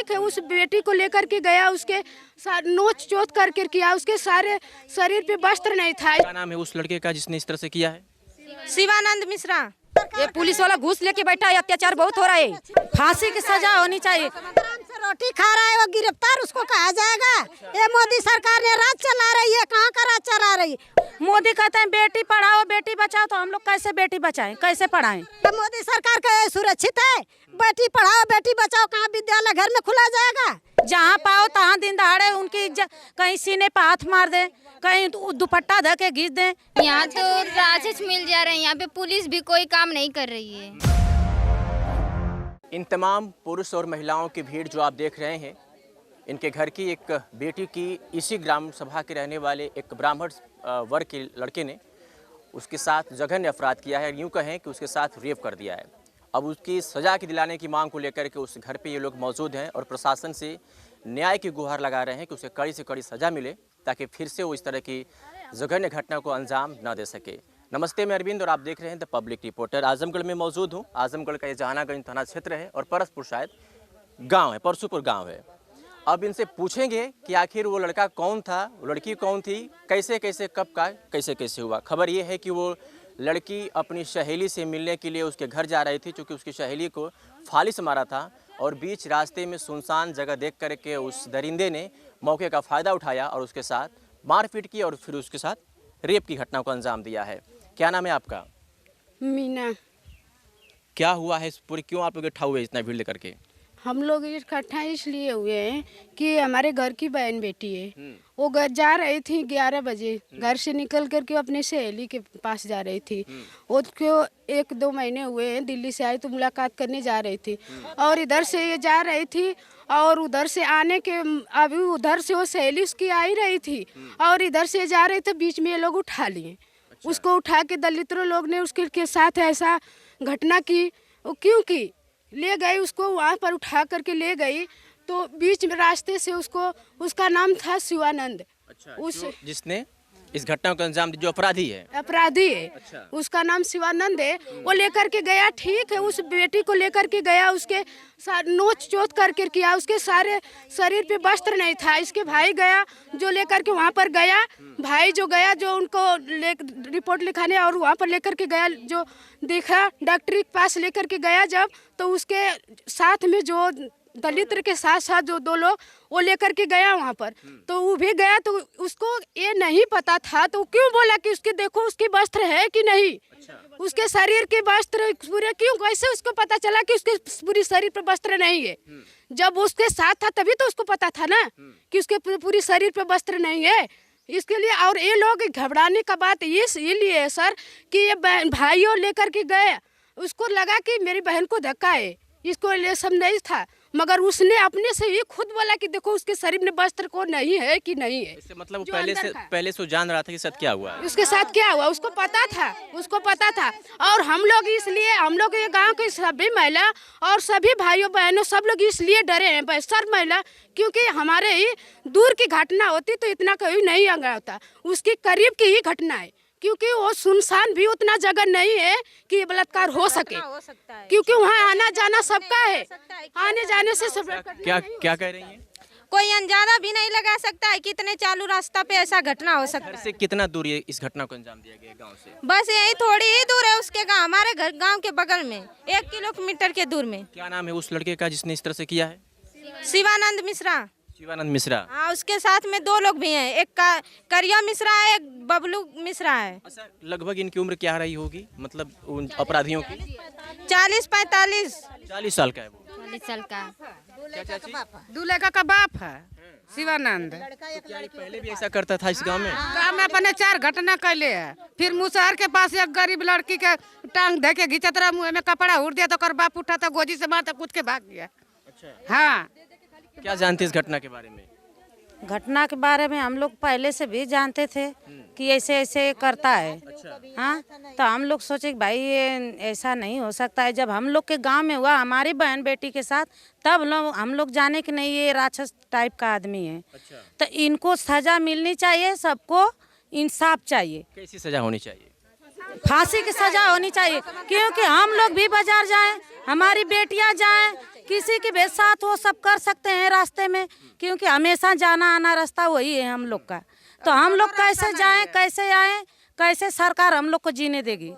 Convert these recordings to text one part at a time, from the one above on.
ठीक है, उस बेटी को लेकर के गया, उसके नोच चोट करके किया, उसके सारे शरीर पे वस्त्र नहीं था। क्या नाम है उस लड़के का जिसने इस तरह से किया है? शिवानंद मिश्रा। ये पुलिस वाला घूस लेके बैठा है, अत्याचार बहुत हो रहा है, फांसी की सजा होनी चाहिए। रोटी खा रहा है वो गिरफ्तार, उसको कहा जाएगा। ये मोदी सरकार ने राज चला रही है, कहाँ का राज चला रही है? मोदी कहते हैं बेटी पढ़ाओ बेटी बचाओ, तो हम लोग कैसे बेटी बचाएं, कैसे पढ़ाएं? तो मोदी सरकार का ये सुरक्षित है? बेटी पढ़ाओ बेटी बचाओ, कहाँ विद्यालय घर में खुला जाएगा? जहाँ पाओ तहाँ दिन दहाड़े उनकी इज्जत, कहीं सीने पे हाथ मार दे, कहीं दुपट्टा धके घींच दे। यहाँ तो राजेश मिल जा रहे हैं, यहाँ पे पुलिस भी कोई काम नहीं कर रही है। इन तमाम पुरुष और महिलाओं की भीड़ जो आप देख रहे हैं, इनके घर की एक बेटी की इसी ग्राम सभा के रहने वाले एक ब्राह्मण वर्ग के लड़के ने उसके साथ जघन्य अपराध किया है, यूँ कहें कि उसके साथ रेप कर दिया है। अब उसकी सज़ा की दिलाने की मांग को लेकर के उस घर पे ये लोग मौजूद हैं और प्रशासन से न्याय की गुहार लगा रहे हैं कि उसे कड़ी से कड़ी सज़ा मिले, ताकि फिर से वो इस तरह की जघन्य घटना को अंजाम न दे सके। नमस्ते, मैं अरविंद और आप देख रहे हैं द पब्लिक रिपोर्टर। आजमगढ़ में मौजूद हूँ। आजमगढ़ का ये जहानागंज थाना क्षेत्र है और परसपुर शायद गांव है, परसुपुर गांव है। अब इनसे पूछेंगे कि आखिर वो लड़का कौन था, वो लड़की कौन थी, कैसे कैसे कब का कैसे कैसे हुआ। खबर ये है कि वो लड़की अपनी सहेली से मिलने के लिए उसके घर जा रही थी, क्योंकि उसकी सहेली को फाली से मारा था और बीच रास्ते में सुनसान जगह देख करके उस दरिंदे ने मौके का फ़ायदा उठाया और उसके साथ मारपीट की और फिर उसके साथ रेप की घटना को अंजाम दिया है। क्या नाम है आपका? मीना। क्या हुआ है पूरी, क्यों आप लोग इकट्ठा हुए इतना भीड़ लेकर के? हम लोग इकट्ठा इसलिए हुए हैं कि हमारे घर की बहन बेटी है, वो घर जा रही थी 11 बजे, घर से निकल करके अपने सहेली के पास जा रही थी। उसको 1-2 महीने हुए हैं, दिल्ली से आई तो मुलाकात करने जा रही थी और इधर से ये जा रही थी और उधर से आने के अभी उधर से वो सहेली उसकी आ ही रही थी और इधर से जा रही थी, बीच में ये लोग उठा लिए। अच्छा। उसको उठा के दलितों लोग ने उसके साथ ऐसा घटना की। वो क्यों की? ले गई उसको, वहाँ पर उठा करके ले गई तो बीच में रास्ते से उसको, उसका नाम था शिवानंद। अच्छा, जिसने इस घटना को अंजाम दिया, जो अपराधी है? अपराधी है। अच्छा। उसका नाम शिवानंद है। वो लेकर के गया, ठीक है, उस बेटी को लेकर के गया, उसके नोच चोट करके किया, उसके सारे शरीर पे वस्त्र नहीं था। इसके भाई गया जो लेकर के वहाँ पर गया, भाई जो गया जो उनको रिपोर्ट लिखाने और वहाँ पर लेकर के गया, जो देखा डॉक्टरी के पास लेकर के गया जब, तो उसके साथ में जो दलित के साथ साथ जो 2 लोग वो लेकर के गया वहाँ पर, तो वो भी गया तो उसको ये नहीं पता था, तो क्यों बोला कि उसके देखो उसके वस्त्र है कि नहीं। अच्छा। उसके शरीर के वस्त्र पूरे क्यों, कैसे उसको पता चला कि उसके पूरी शरीर पर वस्त्र नहीं है? जब उसके साथ था तभी तो उसको पता था ना कि उसके पूरी शरीर पर वस्त्र नहीं है। इसके लिए और ये लोग घबराने का बात ये लिए है सर कि ये भाइयों लेकर के गए, उसको लगा कि मेरी बहन को धक्का है, इसको ये सब नहीं था, मगर उसने अपने से ही खुद बोला कि देखो उसके शरीर में वस्त्र को नहीं है कि नहीं है। इससे मतलब वो पहले से जान रहा था कि साथ क्या हुआ, उसके साथ क्या हुआ उसको पता था। और हम लोग इसलिए, हम लोग ये गांव के सभी महिला और सभी भाइयों बहनों सब लोग इसलिए डरे हैं सर महिला, क्योंकि हमारे ही दूर की घटना होती तो इतना कभी नहीं आगा होता, उसकी करीब की ही घटना है, क्योंकि वो सुनसान भी उतना जगह नहीं है कि बलात्कार हो सके, क्योंकि वहाँ आना जाना सबका है, आने जाने से सब। क्या कह रही हैं? कोई अंदाजा भी नहीं लगा सकता है कितने चालू रास्ता पे ऐसा घटना हो सकता है। घर से कितना दूर है इस घटना को अंजाम दिया गया गांव से? बस यही थोड़ी ही दूर है उसके गांव, हमारे घर गांव के बगल में 1 किलोमीटर के दूर में। क्या नाम है उस लड़के का जिसने इस तरह से किया है? शिवानंद मिश्रा। शिवानंद मिश्रा। हाँ, उसके साथ में 2 लोग भी हैं, एक करिया मिश्रा है, एक बबलू मिश्रा है। अच्छा, लगभग इनकी उम्र क्या रही होगी, मतलब उन अपराधियों की? 40-45। 40 साल का है वो? 40 साल का। दूल्हे का बाप है शिवानंद। तो क्या ये पहले भी ऐसा करता था इस गांव में? गाँव में अपने 4 घटना कैले है। फिर मुसहर के पास एक गरीब लड़की के टांग धके घिंचत रहा, मुँह में कपड़ा उड़ दिया तो बाप उठा तो गोजी से माथा कूद के भाग गया। अच्छा। हाँ। क्या जानते इस घटना के बारे में? घटना के बारे में हम लोग पहले से भी जानते थे कि ऐसे ऐसे करता है। अच्छा। हाँ, तो हम लोग सोचे कि भाई ये ऐसा नहीं हो सकता है। जब हम लोग के गांव में हुआ हमारी बहन बेटी के साथ, तब हम लोग जाने कि नहीं ये राक्षस टाइप का आदमी है। अच्छा। तो इनको सजा मिलनी चाहिए, सबको इंसाफ चाहिए। कैसी सजा होनी चाहिए? फांसी की सजा होनी चाहिए, क्योंकि हम लोग भी बाजार जाएं, हमारी बेटियां जाएं, किसी के भी साथ वो सब कर सकते हैं रास्ते में, क्योंकि हमेशा जाना आना रास्ता वही है हम लोग का। तो हम लोग कैसे जाएं, कैसे आएं, कैसे सरकार हम लोग को जीने देगी?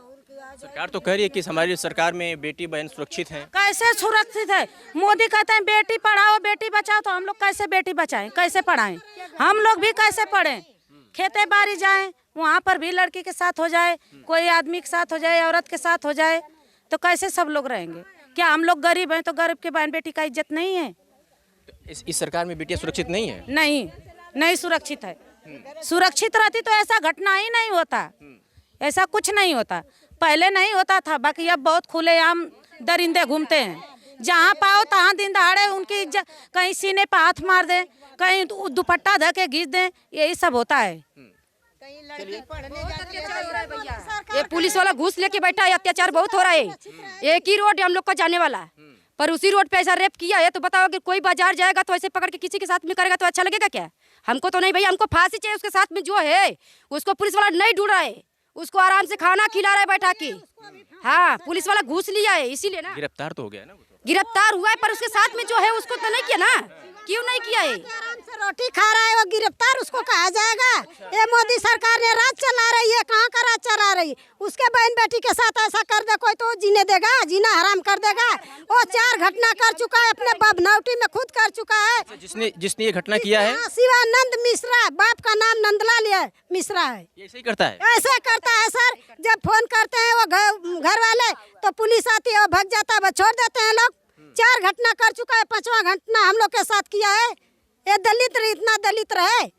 सरकार तो कह रही है कि हमारी सरकार में बेटी बहन सुरक्षित हैं। कैसे सुरक्षित है? मोदी कहते हैं बेटी पढ़ाओ बेटी बचाओ, तो हम लोग कैसे बेटी बचाएं, कैसे पढ़ाएं? हम लोग भी कैसे पढ़ें? खेते बाड़ी जाएं, वहाँ पर भी लड़की के साथ हो जाए, कोई आदमी के साथ हो जाए, औरत के साथ हो जाए, तो कैसे सब लोग रहेंगे? क्या हम लोग गरीब हैं तो गरीब के बहन बेटी का इज्जत नहीं है? इस सरकार में बेटियां सुरक्षित नहीं है? नहीं सुरक्षित है। सुरक्षित रहती तो ऐसा घटना ही नहीं होता, ऐसा कुछ नहीं होता। पहले नहीं होता था, बाकी अब बहुत खुलेआम दरिंदे घूमते हैं, जहाँ पाओ तहाँ दिन दहाड़े उनकी इज्जत, कहीं सीने पर हाथ मार दें, कहीं दुपट्टा धके घींच दें, यही सब होता है। ये पुलिस वाला घूस लेके बैठा है, अत्याचार बहुत हो रहा है। एक ही रोड है हम लोग का जाने वाला, पर उसी रोड पे ऐसा रेप किया है, तो बताओ कि कोई बाजार जाएगा तो ऐसे पकड़ के किसी के साथ में करेगा तो अच्छा लगेगा क्या? हमको तो नहीं भैया, हमको फांसी चाहिए। उसके साथ में जो है उसको पुलिस वाला नहीं ढूंढ रहा है, उसको आराम से खाना खिला रहा है बैठा के। हाँ, पुलिस वाला घूस लिया है, इसीलिए ना गिरफ्तार तो हो गया ना। गिरफ्तार हुआ है, पर उसके साथ में जो है उसको तो नहीं किया ना। क्यों नहीं किया है? आराम से रोटी खा रहा है वो गिरफ्तार उसको कहा जाएगा? ये मोदी सरकार ने राज चला रही है, कहाँ का राज चला रही? उसके बहन बेटी के साथ ऐसा कर दे कोई तो जीने देगा? जीना हराम कर देगा। वो 4 घटना कर चुका है, अपने बबनौटी में खुद कर चुका है। जिसने ये घटना किया है शिवानंद मिश्रा, बाप का नाम नंदलाल मिश्रा है। ये ऐसे ही करता है? ऐसे करता है सर। जब फोन करते हैं वो घर वाले तो पुलिस आती है, वो भाग जाता है, वो छोड़ देते हैं लोग। 4 घटना कर चुका है, 5वां घटना हम लोग के साथ किया है। ये दलित इतना दलित रहे।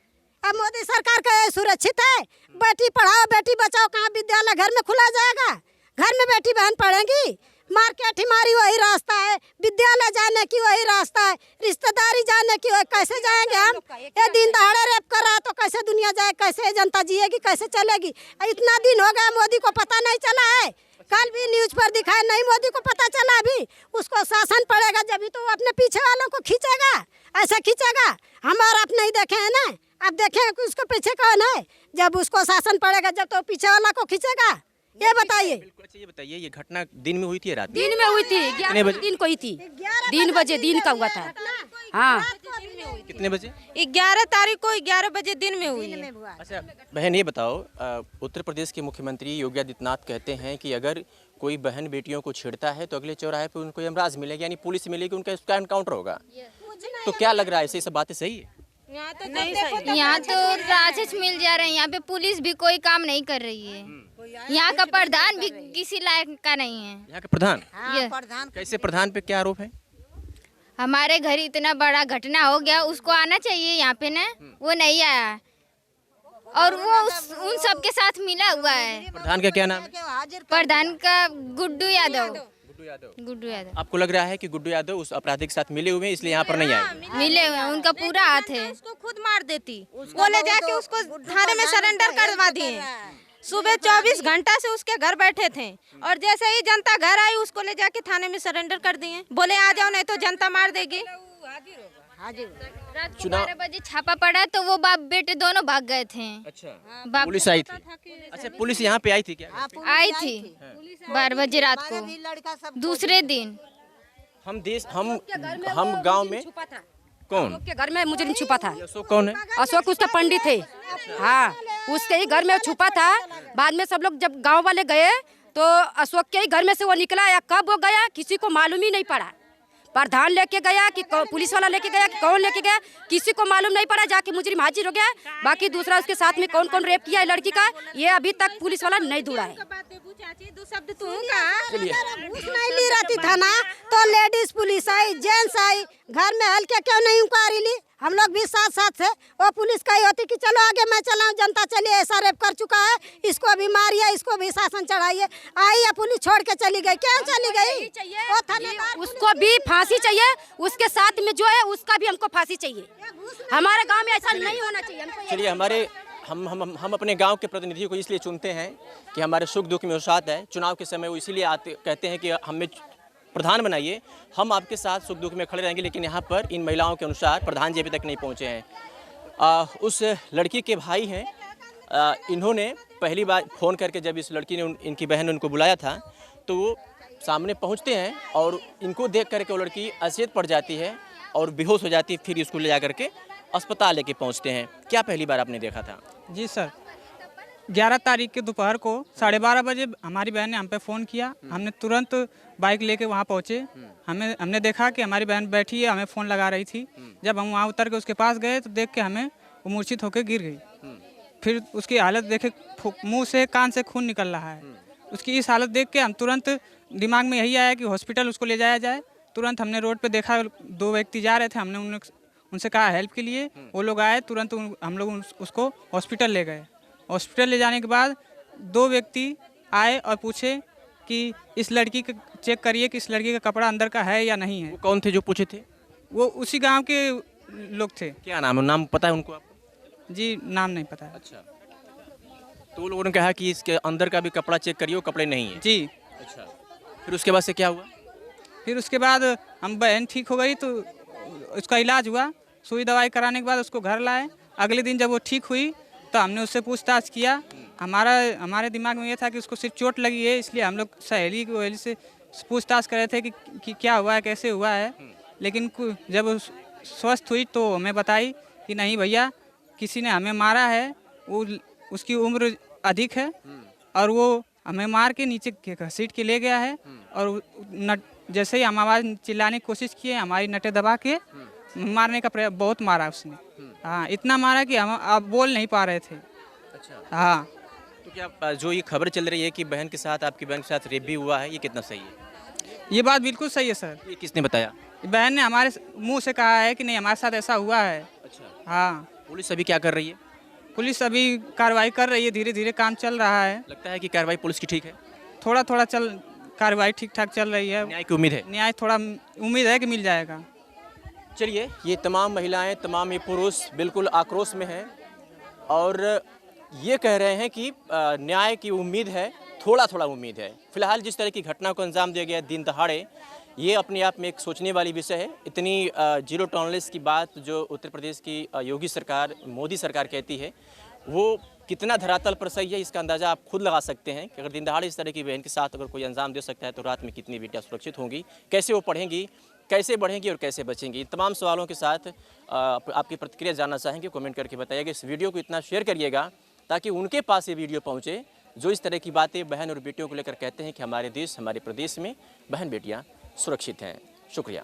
अब मोदी सरकार का ये सुरक्षित है? बेटी पढ़ाओ बेटी बचाओ, कहाँ विद्यालय घर में खुला जाएगा? घर में बेटी बहन पढ़ेंगी? मार्केट हमारी वही रास्ता है, विद्यालय जाने की वही रास्ता है, रिश्तेदारी जाने की वही। कैसे जाएंगे हम? ये दिन दहाड़े रेप कर रहा है तो कैसे दुनिया जाए, कैसे जनता जिएगी, कैसे चलेगी? इतना दिन हो गया मोदी को पता नहीं चला है। कल भी न्यूज पर दिखाया, नहीं मोदी को पता चला। अभी उसको शासन पड़ेगा जब तो वो अपने पीछे वालों को खींचेगा, ऐसा खींचेगा। हम और आप नहीं देखे हैं ना, अब देखें कि उसको पीछे कौन है। जब उसको शासन पड़ेगा जब तो पीछे वाला को खींचेगा। ये बताइए। अच्छा ये बताइए, ये घटना दिन में हुई थी या रात में? दिन में हुई थी, 11 दिन को ही थी, 3 बजे दिन का हुआ था। हाँ, कितने बजे? 11 तारीख को 11 बजे दिन में हुई है। अच्छा बहन ये बताओ, उत्तर प्रदेश के मुख्यमंत्री योगी आदित्यनाथ कहते हैं कि अगर कोई बहन बेटियों को छेड़ता है तो अगले चौराहे पे उनको यमराज मिलेगा, यानी पुलिस मिलेगी, उनका उसका एनकाउंटर होगा। तो क्या लग रहा है, ऐसी सब बातें सही है? यहाँ तो राक्षस मिल जा रहे हैं, यहाँ पे पुलिस भी कोई काम नहीं कर रही है। यहाँ का प्रधान भी किसी लायक का नहीं है। यहाँ के प्रधान? ये कैसे प्रधान पे क्या आरोप है? हमारे घर इतना बड़ा घटना हो गया, उसको आना चाहिए यहाँ पे ना, वो नहीं आया और वो उन सब के साथ मिला हुआ है। प्रधान का क्या नाम है? प्रधान का गुड्डू यादव। गुड्डू यादव। आपको लग रहा है कि गुड्डू यादव उस अपराधी के साथ मिले हुए हैं इसलिए यहाँ पर नहीं आए? मिले हुए हैं, उनका पूरा हाथ है। उसको खुद मार देती, वो ले जाके उसको थाने में सरेंडर करवा दिए। सुबह 24 घंटा से उसके घर बैठे थे और जैसे ही जनता घर आई उसको ले जाके थाने में सरेंडर कर दिए। बोले आ जाओ नहीं तो जनता मार देगी। रात को 12 बजे छापा पड़ा तो वो बाप बेटे दोनों भाग गए थे। अच्छा, पुलिस आई थी? अच्छा, पुलिस यहाँ पे आई थी क्या? आई थी 12 बजे रात को दूसरे दिन। हम गांव में कौन के घर में मुजरिम छुपा था। अशोक कौन है? अशोक उसका पंडित है। हाँ, उसके ही घर में छुपा था। बाद में सब लोग जब गांव वाले गए तो अशोक के ही घर में से वो निकला, या कब वो गया किसी को मालूम ही नहीं पड़ा। प्रधान लेके गया कि पुलिस वाला लेके गया कि कौन लेके गया, किसी को मालूम नहीं पड़ा। जाके मुजरिम हाजिर हो गया। बाकी दूसरा उसके साथ में कौन कौन रेप किया है लड़की का, ये अभी तक पुलिस वाला नहीं ढूंढा है। घूस नहीं ली रहती था ना, तो लेडीज पुलिस आई, जेंट्स आई, घर में हल्के क्यों नहीं इंक्वायरी ली? हम लोग भी साथ साथ थे। वो पुलिस कही होती कि चलो आगे मैं चलाऊं, जनता चलिए ऐसा रेप कर चुका है, इसको भी मारिए, इसको भी शासन चढ़ाइए। आई या पुलिस छोड़ के चली गई, क्यों चली गई? वो थानेदार उसको भी फांसी चाहिए, उसके साथ में जो है उसका भी हमको फांसी चाहिए। हमारे गांव में ऐसा नहीं होना चाहिए। चलिए, हम अपने गांव के प्रतिनिधि को इसलिए चुनते हैं कि हमारे सुख दुख में वो साथ है। चुनाव के समय वो इसीलिए आते कहते हैं कि हमें प्रधान बनाइए, हम आपके साथ सुख दुख में खड़े रहेंगे। लेकिन यहाँ पर इन महिलाओं के अनुसार प्रधान जी अभी तक नहीं पहुँचे हैं। उस लड़की के भाई हैं, इन्होंने पहली बार फ़ोन करके जब इस लड़की ने इनकी बहन ने उनको बुलाया था तो वो सामने पहुंचते हैं और इनको देख करके वो लड़की अचेत पड़ जाती है और बेहोश हो जाती है। फिर इसको ले जा करके अस्पताल लेके पहुंचते हैं। क्या पहली बार आपने देखा था? जी सर, 11 तारीख के दोपहर को 12:30 बजे हमारी बहन ने हम पे फ़ोन किया। हमने तुरंत बाइक लेके वहाँ पहुँचे। हमने देखा कि हमारी बहन बैठी है, हमें फ़ोन लगा रही थी। जब हम वहाँ उतर के उसके पास गए तो देख के हमें वो मूर्छित होकर गिर गई। फिर उसकी हालत देखे, मुंह से कान से खून निकल रहा है। उसकी इस हालत देख के हम तुरंत, दिमाग में यही आया कि हॉस्पिटल उसको ले जाया जाए। तुरंत हमने रोड पे देखा 2 व्यक्ति जा रहे थे, हमने उनसे कहा हेल्प के लिए। वो लोग आए, तुरंत हम लोग उसको हॉस्पिटल ले गए। हॉस्पिटल ले जाने के बाद 2 व्यक्ति आए और पूछे कि इस लड़की का चेक करिए कि इस लड़की का कपड़ा अंदर का है या नहीं है। वो कौन थे जो पूछे थे? वो उसी गांव के लोग थे। क्या नाम है? नाम पता है उनको आपको? जी नाम नहीं पता है। अच्छा, तो लोगों ने कहा कि इसके अंदर का भी कपड़ा चेक करिए, वो कपड़े नहीं है। जी। अच्छा, फिर उसके बाद से क्या हुआ? फिर उसके बाद हम बहन ठीक हो गई तो उसका इलाज हुआ। सुई दवाई कराने के बाद उसको घर लाए। अगले दिन जब वो ठीक हुई तो हमने उससे पूछताछ किया। हमारे दिमाग में ये था कि उसको सिर्फ चोट लगी है, इसलिए हम लोग सहेली से पूछताछ कर रहे थे कि क्या हुआ है, कैसे हुआ है। लेकिन जब वो स्वस्थ हुई तो हमें बताई कि नहीं भैया, किसी ने हमें मारा है। वो उसकी उम्र अधिक है और वो हमें मार के नीचे घसीट के ले गया है। और जैसे ही हम आवाज़ चिल्लाने की कोशिश किए, हमारी नटें दबा के मारने का प्रयास, बहुत मारा उसने। हाँ, इतना मारा कि हम आप बोल नहीं पा रहे थे। अच्छा, हाँ। तो क्या जो ये खबर चल रही है कि बहन के साथ, आपकी बहन के साथ रेप भी हुआ है, ये कितना सही है? ये बात बिल्कुल सही है सर। ये किसने बताया? बहन ने हमारे मुंह से कहा है कि नहीं, हमारे साथ ऐसा हुआ है। अच्छा, हाँ। पुलिस अभी क्या कर रही है? पुलिस अभी कार्रवाई कर रही है, धीरे धीरे काम चल रहा है। लगता है कि कार्रवाई पुलिस की ठीक है? थोड़ा थोड़ा कार्रवाई ठीक ठाक चल रही है। न्याय की उम्मीद है? न्याय थोड़ा उम्मीद है कि मिल जाएगा। चलिए, ये तमाम महिलाएं, तमाम ये पुरुष बिल्कुल आक्रोश में हैं और ये कह रहे हैं कि न्याय की उम्मीद है, थोड़ा थोड़ा उम्मीद है। फिलहाल जिस तरह की घटना को अंजाम दिया गया दिन दहाड़े, ये अपने आप में एक सोचने वाली विषय है। इतनी जीरो टॉलरेंस की बात जो उत्तर प्रदेश की योगी सरकार, मोदी सरकार कहती है, वो कितना धरातल पर सही है, इसका अंदाज़ा आप खुद लगा सकते हैं कि अगर दिन दहाड़े इस तरह की बहन के साथ अगर कोई अंजाम दे सकता है तो रात में कितनी बेटियाँ सुरक्षित होंगी, कैसे वो पढ़ेंगी, कैसे बढ़ेंगी और कैसे बचेंगी। तमाम सवालों के साथ आपकी प्रतिक्रिया जानना चाहेंगे, कमेंट करके बताइएगा। इस वीडियो को इतना शेयर करिएगा ताकि उनके पास ये वीडियो पहुँचे जो इस तरह की बातें बहन और बेटियों को लेकर कहते हैं कि हमारे देश, हमारे प्रदेश में बहन बेटियाँ सुरक्षित हैं। शुक्रिया।